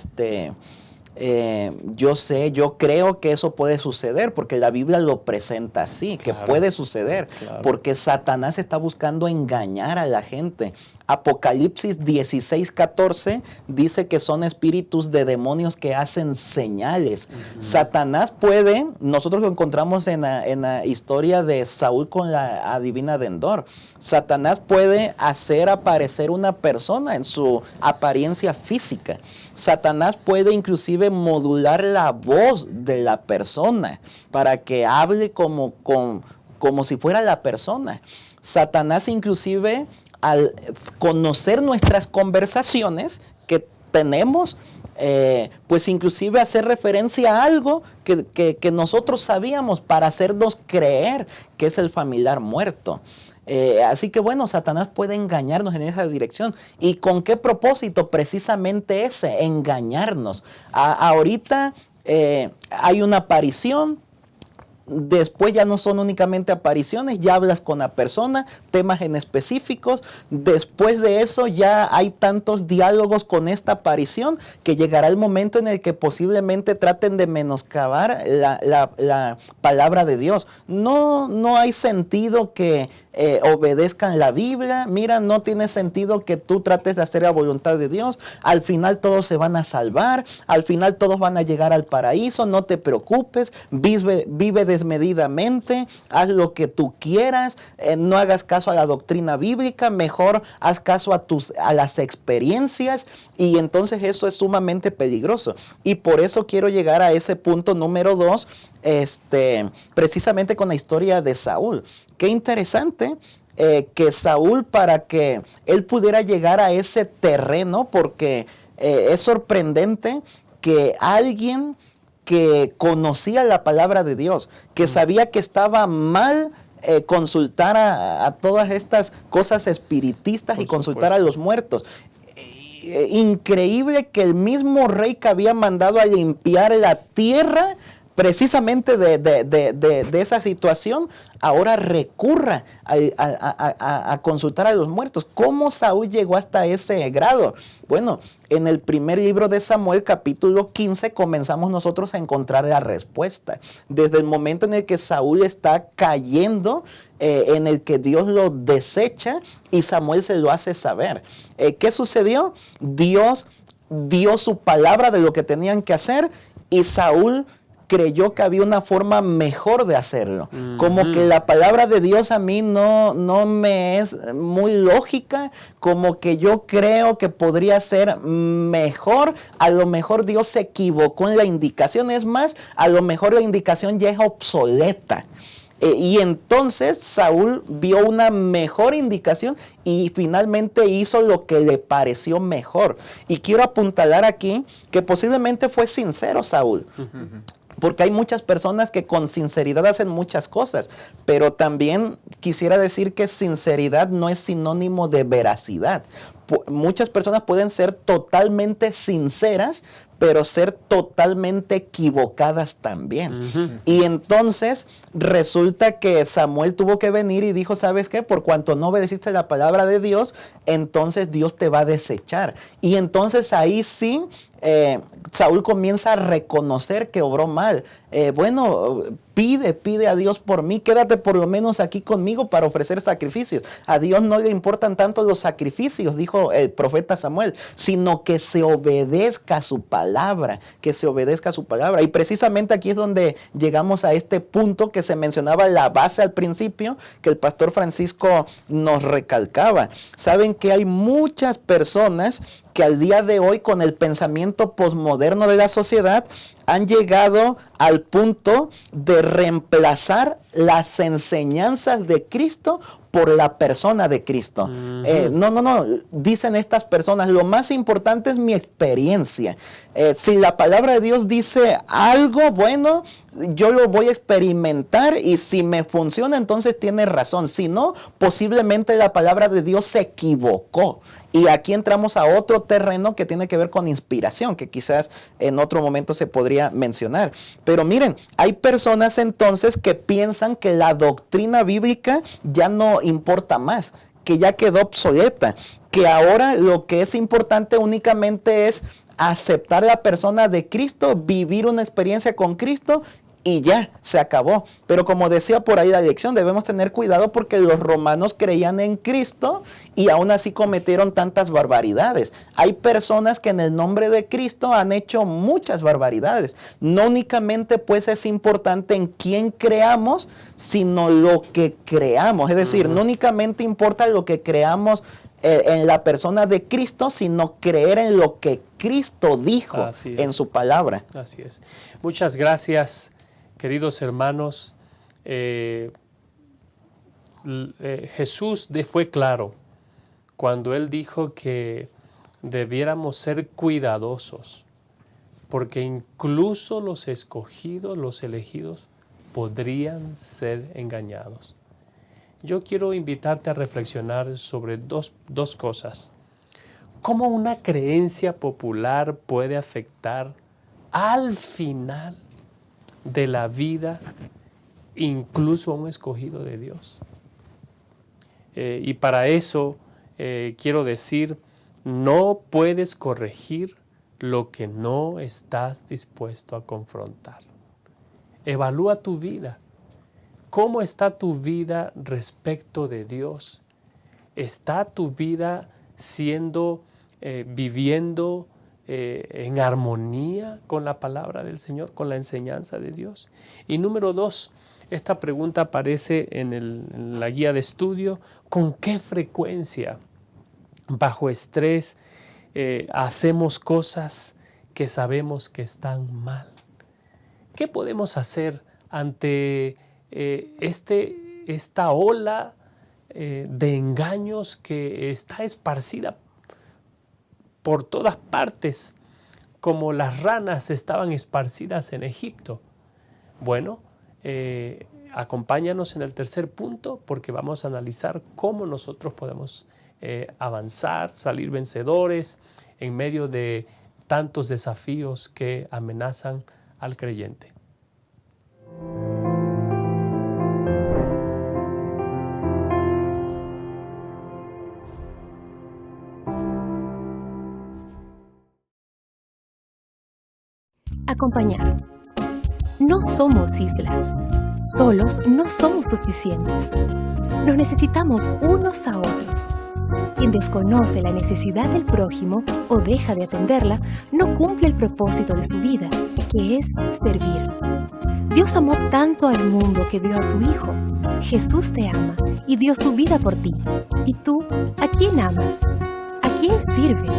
yo creo que eso puede suceder porque la Biblia lo presenta así, claro, que puede suceder, claro, porque Satanás está buscando engañar a la gente Apocalipsis 16:14 dice que son espíritus de demonios que hacen señales. Satanás puede, nosotros lo encontramos en la historia de Saúl con la adivina de Endor. Satanás puede hacer aparecer una persona en su apariencia física. Satanás puede inclusive modular la voz de la persona para que hable como si fuera la persona. Satanás inclusive, al conocer nuestras conversaciones que tenemos, pues inclusive hacer referencia a algo que nosotros sabíamos para hacernos creer que es el familiar muerto. Así que bueno, Satanás puede engañarnos en esa dirección. ¿Y con qué propósito? Precisamente ese, engañarnos. Ahorita hay una aparición. Después ya no son únicamente apariciones, ya hablas con la persona, temas en específicos. Después de eso ya hay tantos diálogos con esta aparición que llegará el momento en el que posiblemente traten de menoscabar la palabra de Dios. No hay sentido que obedezcan la Biblia. Mira, no tiene sentido que tú trates de hacer la voluntad de Dios. Al final todos se van a salvar, al final todos van a llegar al paraíso. No te preocupes, vive desmedidamente, haz lo que tú quieras, no hagas caso a la doctrina bíblica, mejor haz caso a las experiencias. Y entonces eso es sumamente peligroso. Y por eso quiero llegar a ese punto número 2, precisamente con la historia de Saúl. Qué interesante que Saúl, para que él pudiera llegar a ese terreno, porque es sorprendente que alguien que conocía la palabra de Dios, que sabía que estaba mal consultar a todas estas cosas espiritistas y consultar a los muertos. Increíble que el mismo rey que había mandado a limpiar la tierra precisamente de esa situación, ahora recurra a consultar a los muertos. ¿Cómo Saúl llegó hasta ese grado? Bueno, en el primer libro de Samuel, capítulo 15, comenzamos nosotros a encontrar la respuesta. Desde el momento en el que Saúl está cayendo, en el que Dios lo desecha y Samuel se lo hace saber. ¿Qué sucedió? Dios dio su palabra de lo que tenían que hacer y Saúl creyó que había una forma mejor de hacerlo. Como que la palabra de Dios a mí no me es muy lógica, como que yo creo que podría ser mejor. A lo mejor Dios se equivocó en la indicación. Es más, a lo mejor la indicación ya es obsoleta. Y entonces Saúl vio una mejor indicación y finalmente hizo lo que le pareció mejor. Y quiero apuntalar aquí que posiblemente fue sincero Saúl. Porque hay muchas personas que con sinceridad hacen muchas cosas, pero también quisiera decir que sinceridad no es sinónimo de veracidad. Muchas personas pueden ser totalmente sinceras, pero ser totalmente equivocadas también. Y entonces resulta que Samuel tuvo que venir y dijo, ¿sabes qué? Por cuanto no obedeciste la palabra de Dios, entonces Dios te va a desechar. Y entonces ahí sí, Saúl comienza a reconocer que obró mal. Bueno, pide a Dios por mí, quédate por lo menos aquí conmigo para ofrecer sacrificios. A Dios no le importan tanto los sacrificios, dijo el profeta Samuel, sino que se obedezca a su palabra, que se obedezca a su palabra. Y precisamente aquí es donde llegamos a este punto que se mencionaba, la base al principio, que el pastor Francisco nos recalcaba. Saben que hay muchas personas que al día de hoy, con el pensamiento posmoderno de la sociedad, han llegado al punto de reemplazar las enseñanzas de Cristo por la persona de Cristo. No, dicen estas personas, lo más importante es mi experiencia. Si la palabra de Dios dice algo bueno, yo lo voy a experimentar y si me funciona, entonces tiene razón. Si no, posiblemente la palabra de Dios se equivocó. Y aquí entramos a otro terreno que tiene que ver con inspiración, que quizás en otro momento se podría mencionar. Pero miren, hay personas entonces que piensan que la doctrina bíblica ya no importa más, que ya quedó obsoleta, que ahora lo que es importante únicamente es aceptar la persona de Cristo, vivir una experiencia con Cristo y ya, se acabó. Pero como decía por ahí la lección, debemos tener cuidado porque los romanos creían en Cristo y aún así cometieron tantas barbaridades. Hay personas que en el nombre de Cristo han hecho muchas barbaridades. No únicamente pues es importante en quién creamos, sino lo que creamos. Es decir, no únicamente importa lo que creamos en la persona de Cristo, sino creer en lo que Cristo dijo en su palabra. Así es. Muchas gracias, queridos hermanos. Jesús fue claro cuando Él dijo que debiéramos ser cuidadosos, porque incluso los escogidos, los elegidos, podrían ser engañados. Yo quiero invitarte a reflexionar sobre dos cosas. ¿Cómo una creencia popular puede afectar al final de la vida incluso a un escogido de Dios? Y para eso quiero decir, no puedes corregir lo que no estás dispuesto a confrontar. Evalúa tu vida. ¿Cómo está tu vida respecto de Dios? ¿Está tu vida viviendo en armonía con la palabra del Señor, con la enseñanza de Dios? Y número 2, esta pregunta aparece en la guía de estudio. ¿Con qué frecuencia, bajo estrés, hacemos cosas que sabemos que están mal? ¿Qué podemos hacer ante esta ola de engaños que está esparcida por todas partes, como las ranas estaban esparcidas en Egipto? Bueno, acompáñanos en el tercer punto, porque vamos a analizar cómo nosotros podemos avanzar, salir vencedores en medio de tantos desafíos que amenazan al creyente. Acompañar. No somos islas. Solos no somos suficientes. Nos necesitamos unos a otros. Quien desconoce la necesidad del prójimo o deja de atenderla, no cumple el propósito de su vida, que es servir. Dios amó tanto al mundo que dio a su Hijo. Jesús te ama y dio su vida por ti. ¿Y tú, a quién amas? ¿A quién sirves?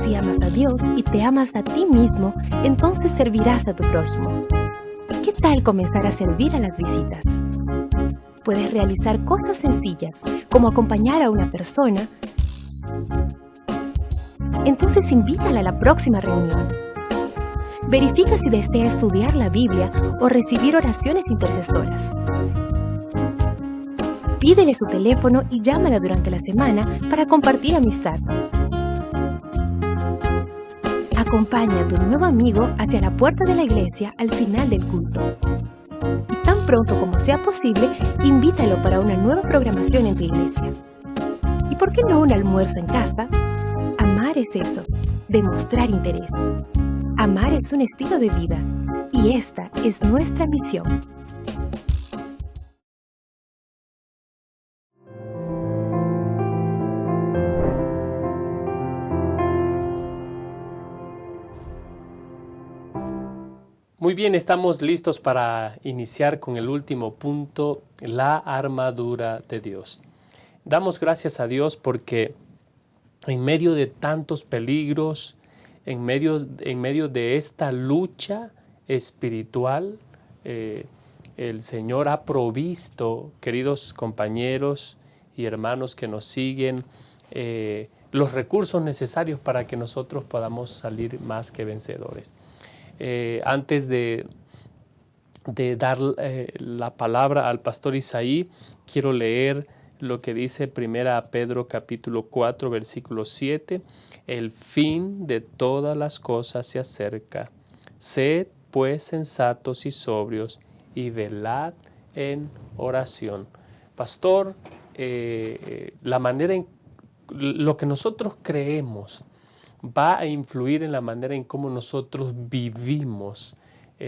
Si amas a Dios y te amas a ti mismo, entonces servirás a tu prójimo. ¿Qué tal comenzar a servir a las visitas? Puedes realizar cosas sencillas, como acompañar a una persona. Entonces invítala a la próxima reunión. Verifica si desea estudiar la Biblia o recibir oraciones intercesoras. Pídele su teléfono y llámala durante la semana para compartir amistad. Acompaña a tu nuevo amigo hacia la puerta de la iglesia al final del culto. Y tan pronto como sea posible, invítalo para una nueva programación en tu iglesia. ¿Y por qué no un almuerzo en casa? Amar es eso, demostrar interés. Amar es un estilo de vida, y esta es nuestra misión. Muy bien, estamos listos para iniciar con el último punto, la armadura de Dios. Damos gracias a Dios porque en medio de tantos peligros, en medio de esta lucha espiritual, el Señor ha provisto, queridos compañeros y hermanos que nos siguen, los recursos necesarios para que nosotros podamos salir más que vencedores. Antes de dar la palabra al pastor Isaí, quiero leer lo que dice 1 Pedro capítulo 4, versículo 7. El fin de todas las cosas se acerca. Sed pues sensatos y sobrios y velad en oración. Pastor, lo que nosotros creemos va a influir en la manera en cómo nosotros vivimos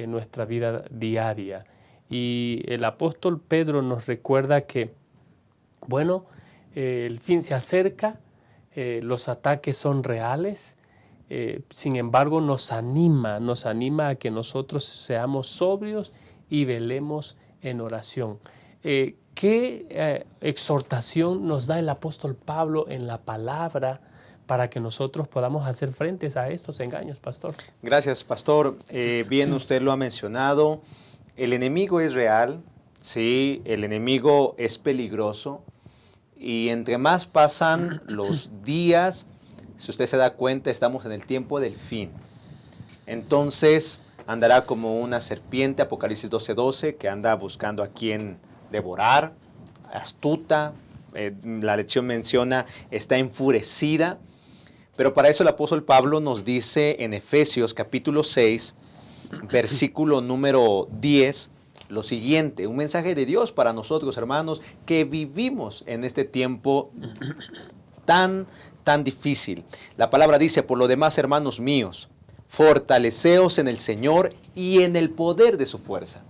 en nuestra vida diaria. Y el apóstol Pedro nos recuerda que, bueno, el fin se acerca, los ataques son reales, sin embargo nos anima a que nosotros seamos sobrios y velemos en oración. ¿Qué exhortación nos da el apóstol Pablo en la palabra para que nosotros podamos hacer frente a estos engaños, pastor? Gracias, pastor. Bien, usted lo ha mencionado. El enemigo es real, sí, el enemigo es peligroso. Y entre más pasan los días, si usted se da cuenta, estamos en el tiempo del fin. Entonces, andará como una serpiente, Apocalipsis 12:12, que anda buscando a quien devorar, astuta. La lección menciona, está enfurecida. Pero para eso el apóstol Pablo nos dice en Efesios capítulo 6, versículo número 10, lo siguiente, un mensaje de Dios para nosotros, hermanos, que vivimos en este tiempo tan difícil. La palabra dice, por lo demás, hermanos míos, fortaleceos en el Señor y en el poder de su fuerza.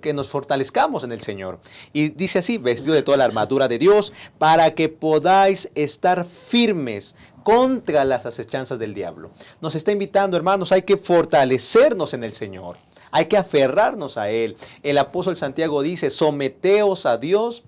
Que nos fortalezcamos en el Señor. Y dice así, vestido de toda la armadura de Dios, para que podáis estar firmes contra las acechanzas del diablo. Nos está invitando, hermanos, hay que fortalecernos en el Señor. Hay que aferrarnos a Él. El apóstol Santiago dice, someteos a Dios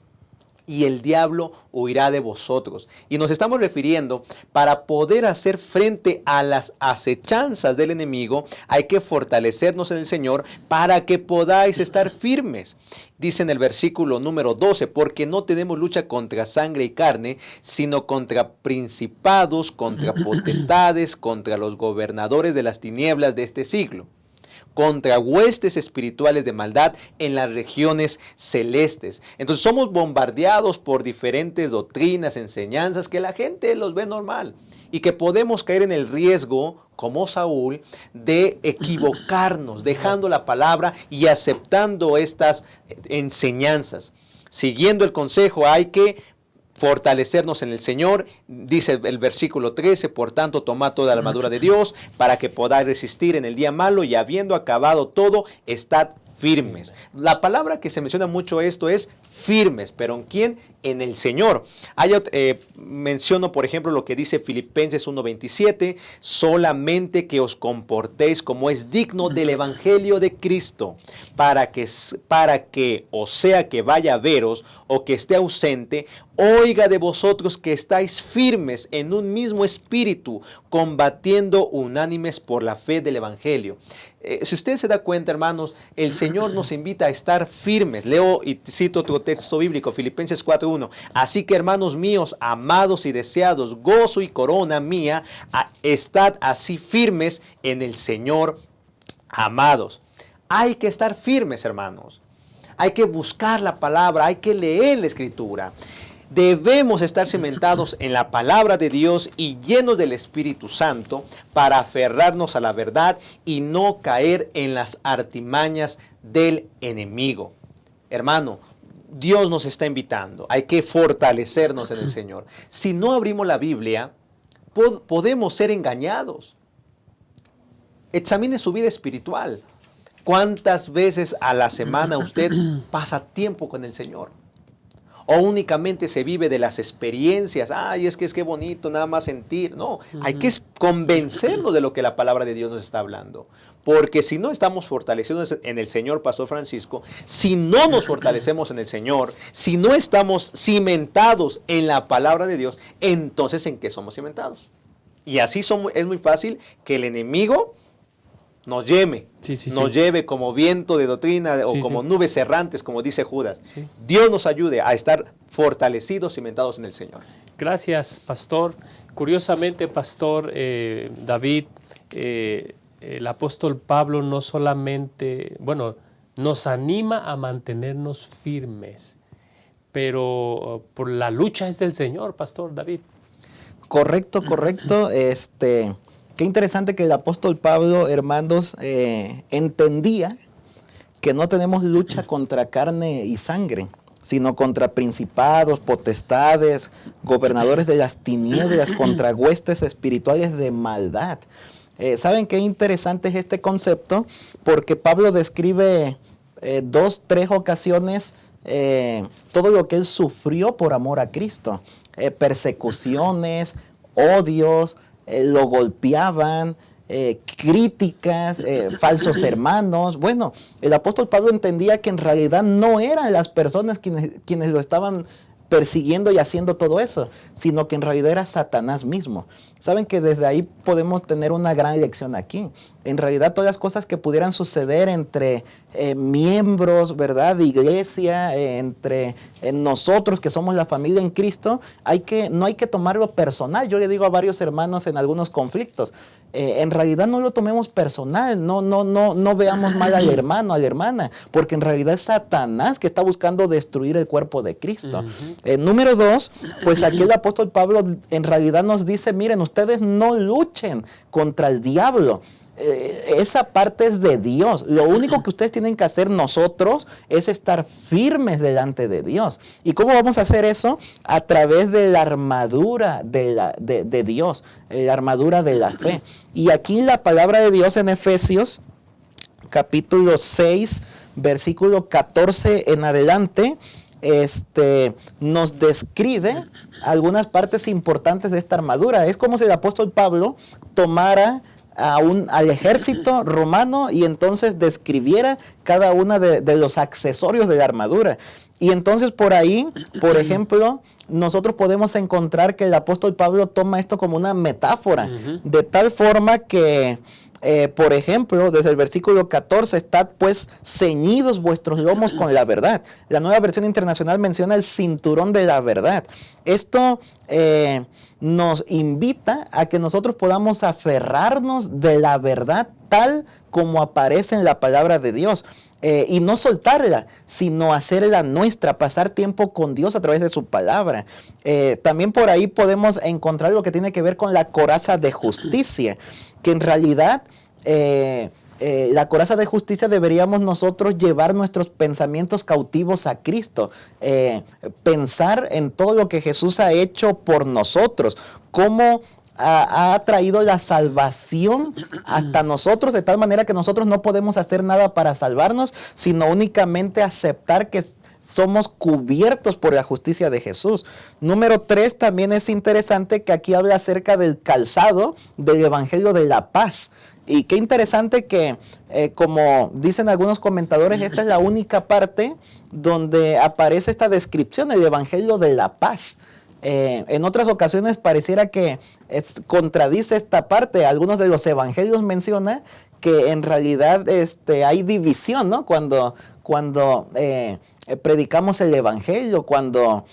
y el diablo huirá de vosotros. Y nos estamos refiriendo, para poder hacer frente a las acechanzas del enemigo, hay que fortalecernos en el Señor para que podáis estar firmes. Dice en el versículo número 12, porque no tenemos lucha contra sangre y carne, sino contra principados, contra potestades, contra los gobernadores de las tinieblas de este siglo, contra huestes espirituales de maldad en las regiones celestes. Entonces somos bombardeados por diferentes doctrinas, enseñanzas que la gente los ve normal y que podemos caer en el riesgo, como Saúl, de equivocarnos, dejando la palabra y aceptando estas enseñanzas. Siguiendo el consejo, hay que fortalecernos en el Señor. Dice el versículo 13, por tanto, tomad toda la armadura de Dios para que podáis resistir en el día malo y habiendo acabado todo, estad firmes. La palabra que se menciona mucho esto es firmes, pero ¿en quién? En el Señor. Menciono, por ejemplo, lo que dice Filipenses 1:27, solamente que os comportéis como es digno del Evangelio de Cristo, para que, o sea que vaya a veros o que esté ausente, oiga de vosotros que estáis firmes en un mismo espíritu, combatiendo unánimes por la fe del Evangelio. Si usted se da cuenta, hermanos, el Señor nos invita a estar firmes. Leo y cito otro texto bíblico, Filipenses 4:1. Así que, hermanos míos, amados y deseados, gozo y corona mía, estad así firmes en el Señor, amados. Hay que estar firmes, hermanos. Hay que buscar la palabra, hay que leer la Escritura. Debemos estar cimentados en la palabra de Dios y llenos del Espíritu Santo para aferrarnos a la verdad y no caer en las artimañas del enemigo. Hermano, Dios nos está invitando. Hay que fortalecernos en el Señor. Si no abrimos la Biblia, podemos ser engañados. Examine su vida espiritual. ¿Cuántas veces a la semana usted pasa tiempo con el Señor? ¿O únicamente se vive de las experiencias? Ay, es que bonito, nada más sentir. No, hay que convencernos de lo que la palabra de Dios nos está hablando. Porque si no estamos fortalecidos en el Señor, Pastor Francisco, si no nos fortalecemos en el Señor, si no estamos cimentados en la palabra de Dios, entonces ¿en qué somos cimentados? Y así es muy fácil que el enemigo nos lleve como viento de doctrina o como nubes errantes, como dice Judas. Sí. Dios nos ayude a estar fortalecidos, cimentados en el Señor. Gracias, pastor. Curiosamente, pastor David, el apóstol Pablo no solamente, nos anima a mantenernos firmes, pero por la lucha es del Señor, pastor David. Correcto. Qué interesante que el apóstol Pablo, hermanos, entendía que no tenemos lucha contra carne y sangre, sino contra principados, potestades, gobernadores de las tinieblas, contra huestes espirituales de maldad. ¿Saben qué interesante es este concepto? Porque Pablo describe 2, 3 ocasiones todo lo que él sufrió por amor a Cristo. Persecuciones, odios, lo golpeaban, críticas, falsos hermanos. Bueno, el apóstol Pablo entendía que en realidad no eran las personas quienes lo estaban persiguiendo y haciendo todo eso, sino que en realidad era Satanás mismo. Saben que desde ahí podemos tener una gran lección aquí. En realidad todas las cosas que pudieran suceder entre miembros, ¿verdad?, de iglesia, entre nosotros que somos la familia en Cristo, no hay que tomarlo personal. Yo le digo a varios hermanos en algunos conflictos, en realidad no lo tomemos personal, no veamos mal al hermano, a la hermana, porque en realidad es Satanás que está buscando destruir el cuerpo de Cristo. Número 2, pues aquí el apóstol Pablo en realidad nos dice, miren, ustedes no luchen contra el diablo. Esa parte es de Dios. Lo único que ustedes tienen que hacer nosotros es estar firmes delante de Dios. ¿Y cómo vamos a hacer eso? A través de la armadura de Dios, la armadura de la fe. Y aquí la palabra de Dios en Efesios, capítulo 6, versículo 14 en adelante, nos describe algunas partes importantes de esta armadura. Es como si el apóstol Pablo tomara al ejército romano y entonces describiera cada una de los accesorios de la armadura. Y entonces por ahí, por ejemplo, nosotros podemos encontrar que el apóstol Pablo toma esto como una metáfora, de tal forma que, por ejemplo, desde el versículo 14, estad pues ceñidos vuestros lomos con la verdad. La Nueva Versión Internacional menciona el cinturón de la verdad. Esto nos invita a que nosotros podamos aferrarnos de la verdad tal como aparece en la palabra de Dios. Y no soltarla, sino hacerla nuestra, pasar tiempo con Dios a través de su palabra. También por ahí podemos encontrar lo que tiene que ver con la coraza de justicia, que en realidad la coraza de justicia deberíamos nosotros llevar nuestros pensamientos cautivos a Cristo, pensar en todo lo que Jesús ha hecho por nosotros, cómo ha traído la salvación hasta nosotros, de tal manera que nosotros no podemos hacer nada para salvarnos, sino únicamente aceptar que somos cubiertos por la justicia de Jesús. Número 3, también es interesante que aquí habla acerca del calzado del Evangelio de la Paz. Y qué interesante que, como dicen algunos comentadores, esta es la única parte donde aparece esta descripción del Evangelio de la Paz. En otras ocasiones pareciera que contradice esta parte. Algunos de los evangelios mencionan que en realidad hay división, ¿no? Cuando predicamos el evangelio, cuando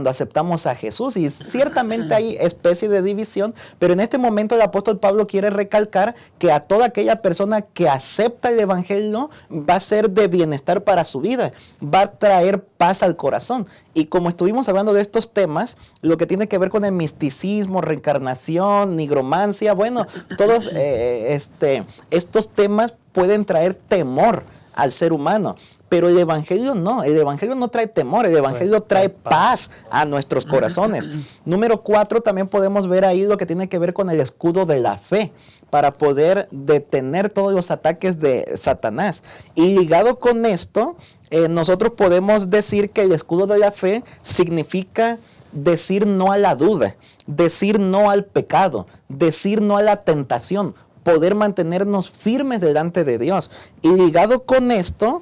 aceptamos a Jesús, y ciertamente hay especie de división, pero en este momento el apóstol Pablo quiere recalcar que a toda aquella persona que acepta el evangelio va a ser de bienestar para su vida, va a traer paz al corazón. Y como estuvimos hablando de estos temas, lo que tiene que ver con el misticismo, reencarnación, nigromancia, bueno, todos estos temas pueden traer temor al ser humano. Pero el evangelio no trae temor, el evangelio trae paz a nuestros corazones. Número 4, también podemos ver ahí lo que tiene que ver con el escudo de la fe, para poder detener todos los ataques de Satanás. Y ligado con esto, nosotros podemos decir que el escudo de la fe significa decir no a la duda, decir no al pecado, decir no a la tentación, poder mantenernos firmes delante de Dios. Y ligado con esto,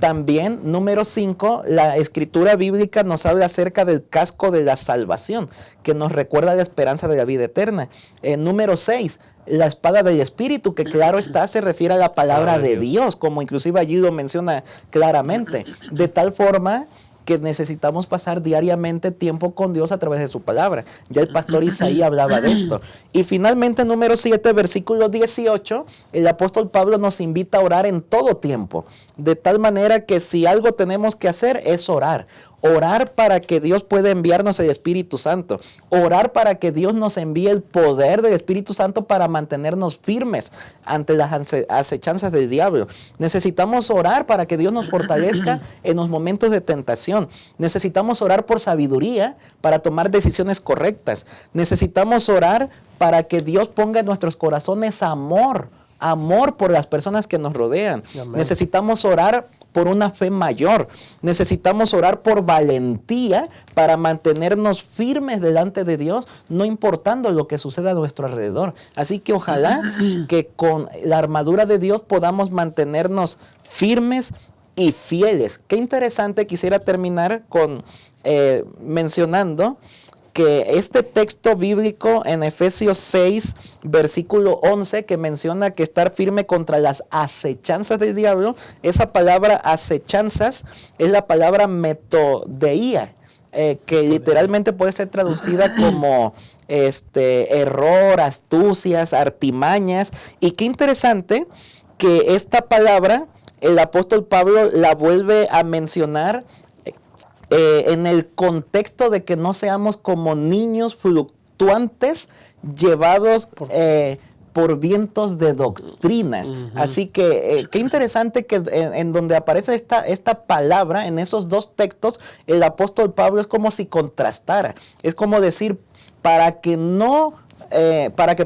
también, número 5, la escritura bíblica nos habla acerca del casco de la salvación, que nos recuerda la esperanza de la vida eterna. Número 6, la espada del Espíritu, que claro está, se refiere a la palabra de Dios, como inclusive allí lo menciona claramente, de tal forma que necesitamos pasar diariamente tiempo con Dios a través de su palabra. Ya el pastor Isaí hablaba de esto. Y finalmente, número 7, versículo 18, el apóstol Pablo nos invita a orar en todo tiempo, de tal manera que si algo tenemos que hacer es orar. Orar para que Dios pueda enviarnos el Espíritu Santo. Orar para que Dios nos envíe el poder del Espíritu Santo para mantenernos firmes ante las acechanzas del diablo. Necesitamos orar para que Dios nos fortalezca en los momentos de tentación. Necesitamos orar por sabiduría para tomar decisiones correctas. Necesitamos orar para que Dios ponga en nuestros corazones amor por las personas que nos rodean. Amén. Necesitamos orar por una fe mayor. Necesitamos orar por valentía para mantenernos firmes delante de Dios, no importando lo que suceda a nuestro alrededor. Así que ojalá que con la armadura de Dios podamos mantenernos firmes y fieles. Qué interesante, quisiera terminar con mencionando que este texto bíblico en Efesios 6, versículo 11, que menciona que estar firme contra las acechanzas del diablo, esa palabra acechanzas es la palabra metodeía, que literalmente puede ser traducida como error, astucias, artimañas. Y qué interesante que esta palabra el apóstol Pablo la vuelve a mencionar en el contexto de que no seamos como niños fluctuantes llevados por vientos de doctrinas. Así que qué interesante que en donde aparece esta palabra, en esos dos textos, el apóstol Pablo es como si contrastara. Es como decir, para que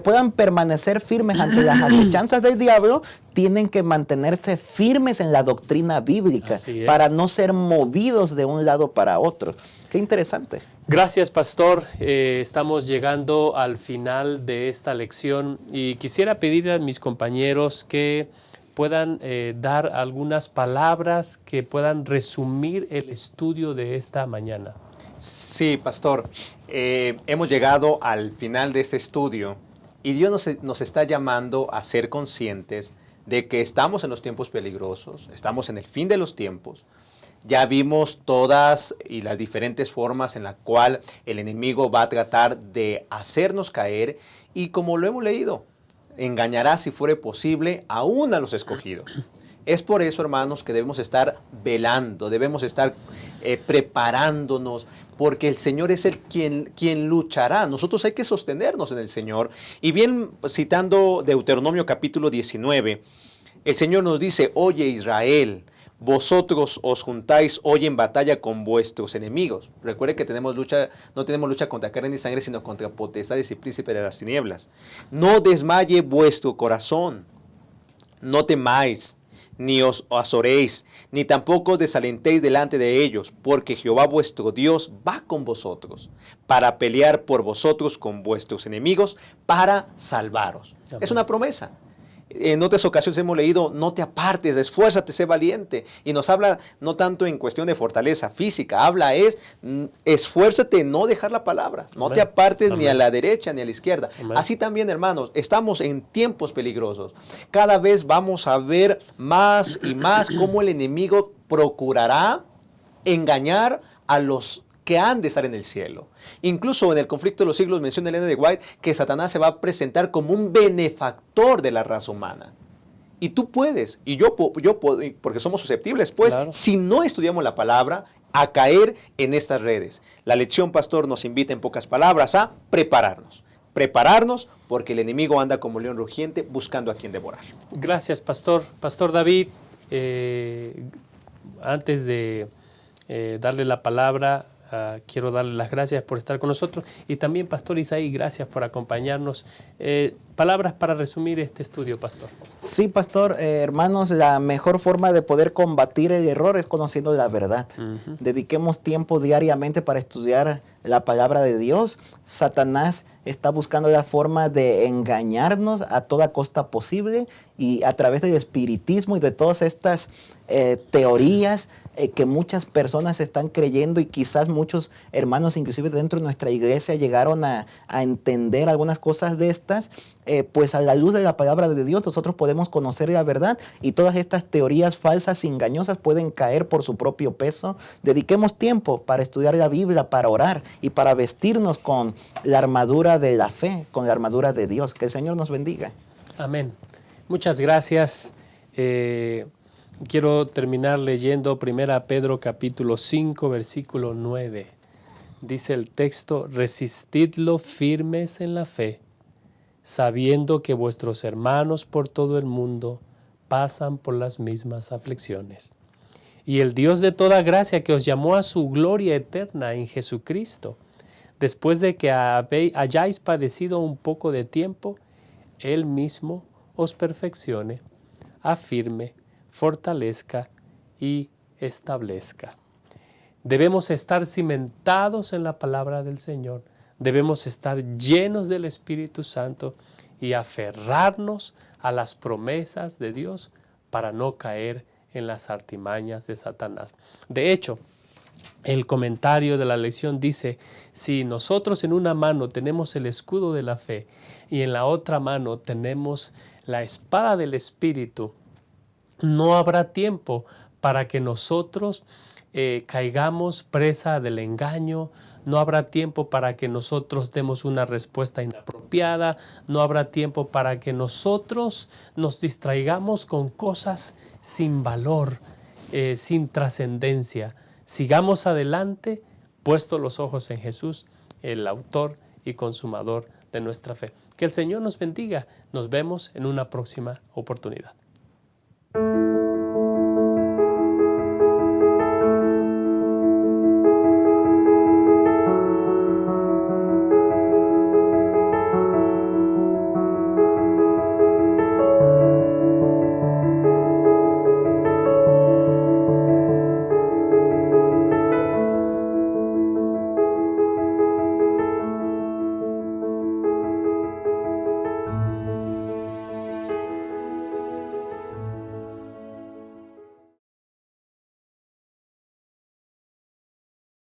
puedan permanecer firmes ante las acechanzas del diablo, tienen que mantenerse firmes en la doctrina bíblica para no ser movidos de un lado para otro. Qué interesante. Gracias, pastor. Estamos llegando al final de esta lección y quisiera pedir a mis compañeros que puedan dar algunas palabras que puedan resumir el estudio de esta mañana. Sí, pastor. Hemos llegado al final de este estudio y Dios nos está llamando a ser conscientes de que estamos en los tiempos peligrosos, estamos en el fin de los tiempos. Ya vimos todas y las diferentes formas en las cuales el enemigo va a tratar de hacernos caer y, como lo hemos leído, engañará, si fuere posible, aún a los escogidos. Es por eso, hermanos, que debemos estar velando, debemos estar preparándonos, porque el Señor es quien luchará. Nosotros hay que sostenernos en el Señor. Y bien, citando Deuteronomio capítulo 19, el Señor nos dice: oye, Israel, vosotros os juntáis hoy en batalla con vuestros enemigos. Recuerde que no tenemos lucha contra carne ni sangre, sino contra potestades y príncipes de las tinieblas. No desmaye vuestro corazón, no temáis, ni os azoréis, ni tampoco desalentéis delante de ellos, porque Jehová vuestro Dios va con vosotros, para pelear por vosotros con vuestros enemigos, para salvaros. Amén. Es una promesa. En otras ocasiones hemos leído: no te apartes, esfuérzate, sé valiente. Y nos habla no tanto en cuestión de fortaleza física, esfuérzate en no dejar la palabra. No Amén. Te apartes Amén. Ni a la derecha ni a la izquierda. Amén. Así también, hermanos, estamos en tiempos peligrosos. Cada vez vamos a ver más y más cómo el enemigo procurará engañar a los que han de estar en el cielo. Incluso en el conflicto de los siglos menciona Elena de White que Satanás se va a presentar como un benefactor de la raza humana. Y tú puedes, y yo puedo, porque somos susceptibles, pues, claro, si no estudiamos la palabra, a caer en estas redes. La lección, pastor, nos invita en pocas palabras a prepararnos. Prepararnos, porque el enemigo anda como león rugiente buscando a quien devorar. Gracias, pastor. Pastor David, antes de darle la palabra, quiero darle las gracias por estar con nosotros, y también, pastor Isaí, gracias por acompañarnos. Palabras para resumir este estudio, pastor. Sí, pastor, hermanos, la mejor forma de poder combatir el error es conociendo la verdad. Dediquemos tiempo diariamente para estudiar la palabra de Dios. Satanás está buscando la forma de engañarnos a toda costa posible, y a través del espiritismo y de todas estas teorías que muchas personas están creyendo, y quizás muchos hermanos, inclusive dentro de nuestra iglesia, llegaron a entender algunas cosas de estas. Pues a la luz de la palabra de Dios nosotros podemos conocer la verdad, y todas estas teorías falsas y engañosas pueden caer por su propio peso. Dediquemos tiempo para estudiar la Biblia, para orar y para vestirnos con la armadura de la fe, con la armadura de Dios. Que el Señor nos bendiga. Amén. Muchas gracias. Quiero terminar leyendo 1 Pedro capítulo 5, versículo 9. Dice el texto: resistidlo firmes en la fe, sabiendo que vuestros hermanos por todo el mundo pasan por las mismas aflicciones. Y el Dios de toda gracia, que os llamó a su gloria eterna en Jesucristo, después de que hayáis padecido un poco de tiempo, Él mismo os perfeccione, afirme, fortalezca y establezca. Debemos estar cimentados en la palabra del Señor. Debemos estar llenos del Espíritu Santo y aferrarnos a las promesas de Dios para no caer en las artimañas de Satanás. De hecho, el comentario de la lección dice, si nosotros en una mano tenemos el escudo de la fe y en la otra mano tenemos la espada del Espíritu, no habrá tiempo para que nosotros caigamos presa del engaño, no habrá tiempo para que nosotros demos una respuesta inapropiada, no habrá tiempo para que nosotros nos distraigamos con cosas sin valor, sin trascendencia. Sigamos adelante, puestos los ojos en Jesús, el autor y consumador de nuestra fe. Que el Señor nos bendiga. Nos vemos en una próxima oportunidad.